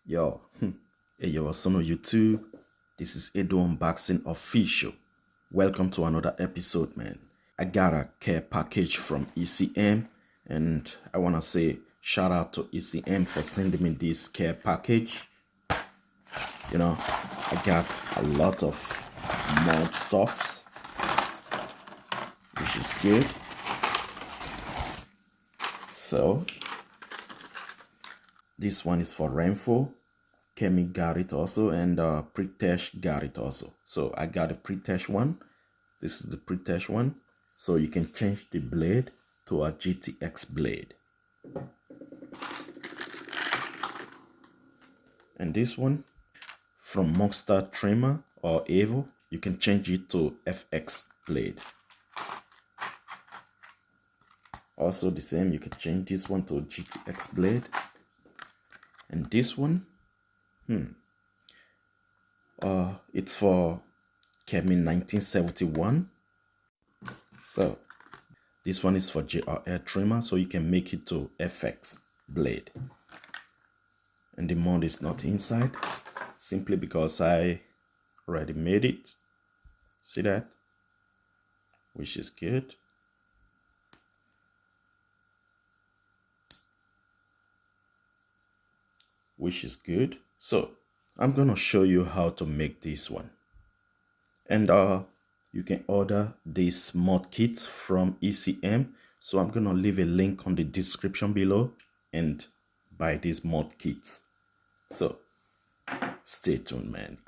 Yo, hey yo, son of YouTube. This is Edo Unboxing Official. Welcome to another episode, man. I got a care package from ECM, and I want to say shout out to ECM for sending me this care package. You know, I got a lot of mod stuffs, which is good. So, this one is for Rainfall. Kemi got it also, and Pritesh got it also. So I got a Pritesh one. This is the Pritesh one. So you can change the blade to a GTX blade. And this one from Monster Trimmer or Evo, you can change it to FX blade. Also the same, you can change this one to GTX blade. And this one, it's for Kemi 1971. So this one is for JRL trimmer, so you can make it to FX blade. And the mod is not inside, simply because I already made it. See that? Which is good. Which is good. So I'm gonna show you how to make this one. And you can order these mod kits from ECM. So I'm gonna leave a link on the description below and buy these mod kits. So stay tuned, man.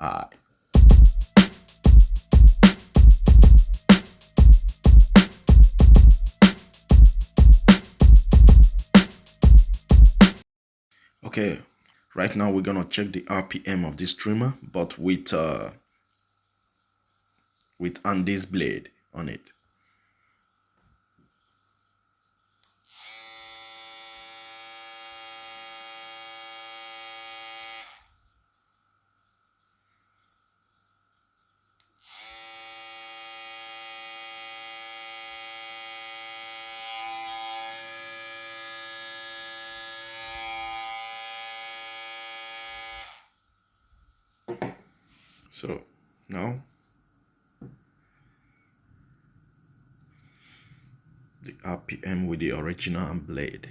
Okay, right now we're gonna check the RPM of this trimmer, but with Andy's blade on it. So now the RPM with the original blade.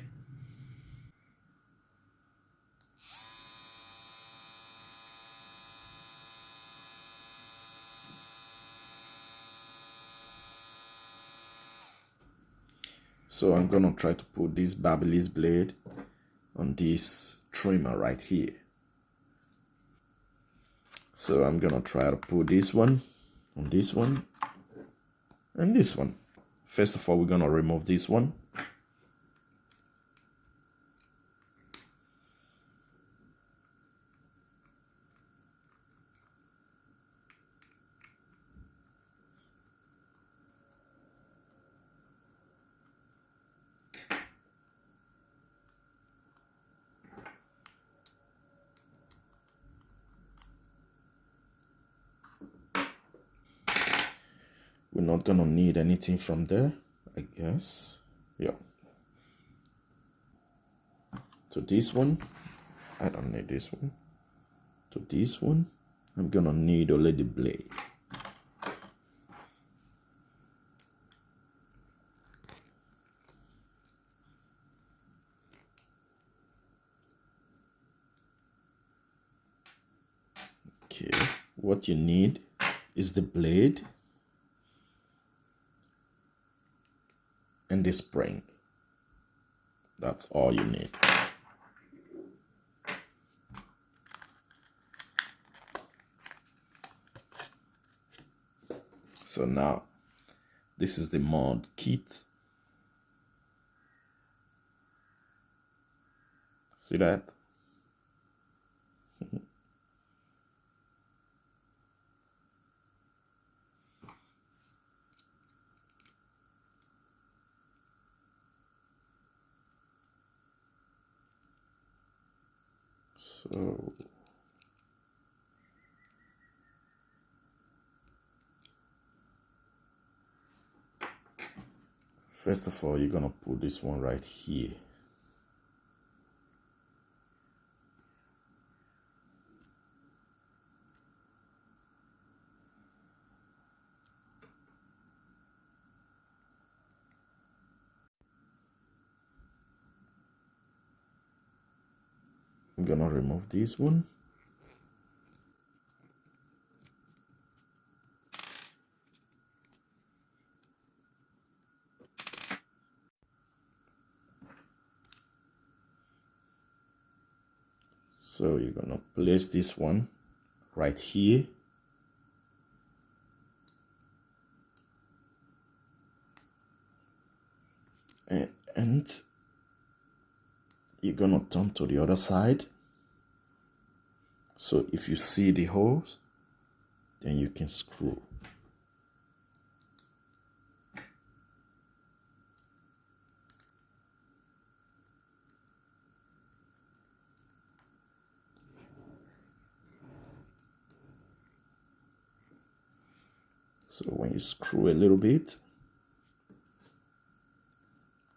So I'm gonna try to put this Babyliss blade on this trimmer right here. So I'm gonna try to put this one on this one and this one. First of all, we're gonna remove this one. We're not gonna need anything from there, I guess. Yeah. To this one, I don't need this one. To this one, I'm gonna need only the blade. Okay, what you need is the blade and the spring. That's all you need. So now, this is the mod kit. See that? So first of all, you're gonna put this one right here. I'm gonna remove this one. So you're gonna place this one right here. And you're gonna turn to the other side. So if you see the holes, then you can screw. So when you screw a little bit,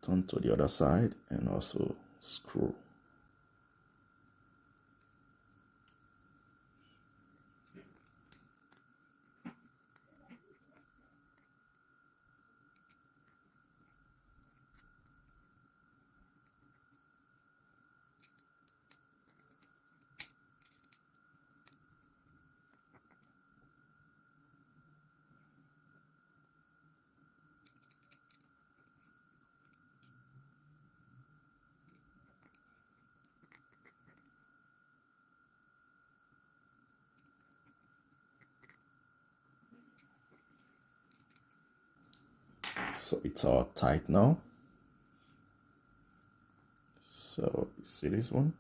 turn to the other side and also screw. So it's all tight now. So you see this one?